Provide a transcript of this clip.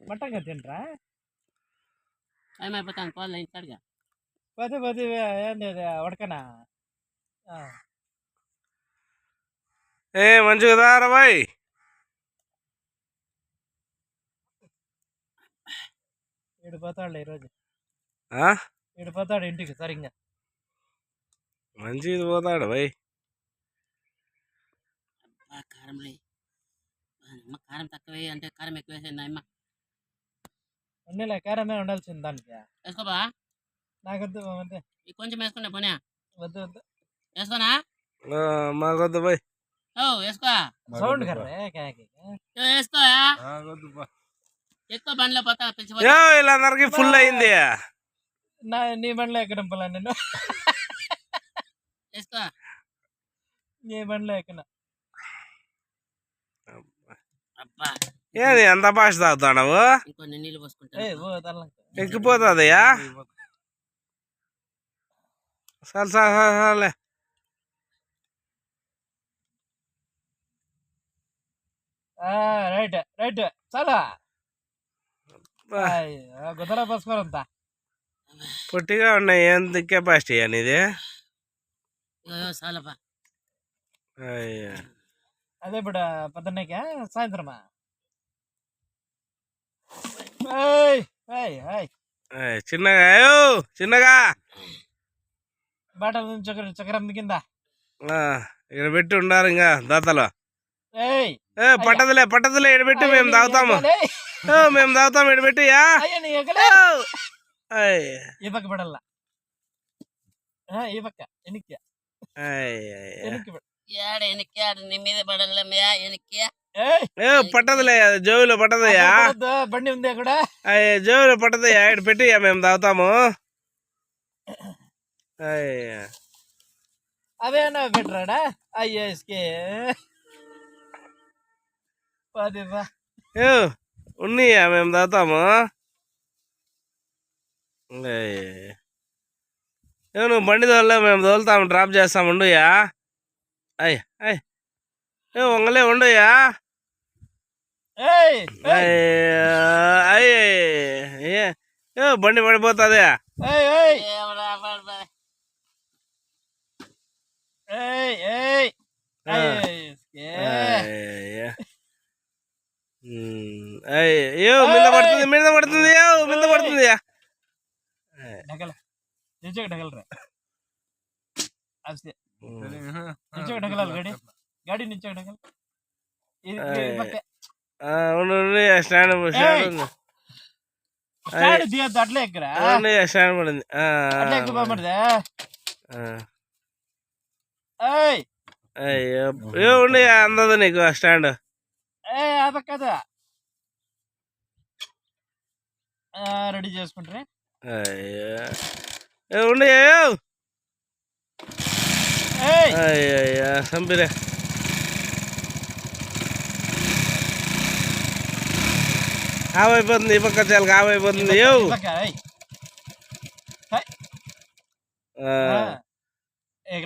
మటంగా తింటరా ఏమైపోతాను పోలే ఇంతడిగా పది పది ఏంది ఉడకనా ఏ మంచిగా దారా బాయ్ ఈడిపోతాడు ఈరోజు ఆ ఈడిపోతాడు ఇంటికి సరిగ్గా మంచిది పోతాడు బాయ్ కారం అమ్మ కారం తక్కువ అంటే కారం ఎక్కువ వేసింది అమ్మ ఉన్నీలే కారమే ఉండాల్సింది దానికి వేసుకోబా నాకొద్దు వద్దు కొంచెం వేసుకున్నా పోనీ వద్దు వద్దు వేసుకోనా మాకొద్దు బాయ్ ఓ వేసుకో సౌండ్ కర్రే కాకి వేసుకో ఎక్కువ బండిలో పోతా వీళ్ళందరికి ఫుల్ అయింది నీ బండిలో ఎక్కడం పోలా నేను వేసుకో నీ బండిలో ఎక్కన అబ్బా ఏది ఎంత భాష తాగుతావు ఇంకొన్ని నీళ్ళు పోసుకుంటా ఎక్కిపోతుందయ్యా సరే రైట్ రైట్ చాలా గుద్దలా పోసుకోరంతా పొట్టిగా ఉన్నాయి ఎంత కెపాసిటీ అనేది చాలబ్బా అదే ఇప్పుడు పొద్దున్నకా సాయంత్రమా చిన్నగా బాటల నుంచి చక్రం కింద ఇక్కడ పెట్టి ఉండారు ఇంకా దాతలో ఏయ్ పట్టదులే ఇక్కడ పెట్టి మేము తాగుతాము ఇక్కడ పెట్టి ఈ పక్క పడల్లా ఈ పక్క ఎనికి పట్టదులే జోబులో పట్టదయ్యా బండి ఉంది అక్కడ జోబులో పట్టదయ్యా ఇక్కడ పెట్టి మేము తాగుతాము అవేనా పెట్టరాడా అయ్యో ఇసుకే ఉన్నాయా మేము తాగుతాము నువ్వు బండి తోలే మేము తోలుతాము డ్రాప్ చేస్తాము ఉండుయా వంగలే ఉండయా బండి పడిపోతుంది మీద పడుతుంది गाड़ी नीचे ढकल స్టాండ్ స్టాండ్ దియద్దు అట్లే ఎక్కరా స్టాండ్ పడింది అట్లే ఎక్కుపోమడదా ఉండి అందదు నీకు స్టాండ్ అద కదా రెడీ చేసుకుంటారే ఉండి చంపిరే కావైపోతుంది ఈ పక్క చాలా కావైపోతుంది एक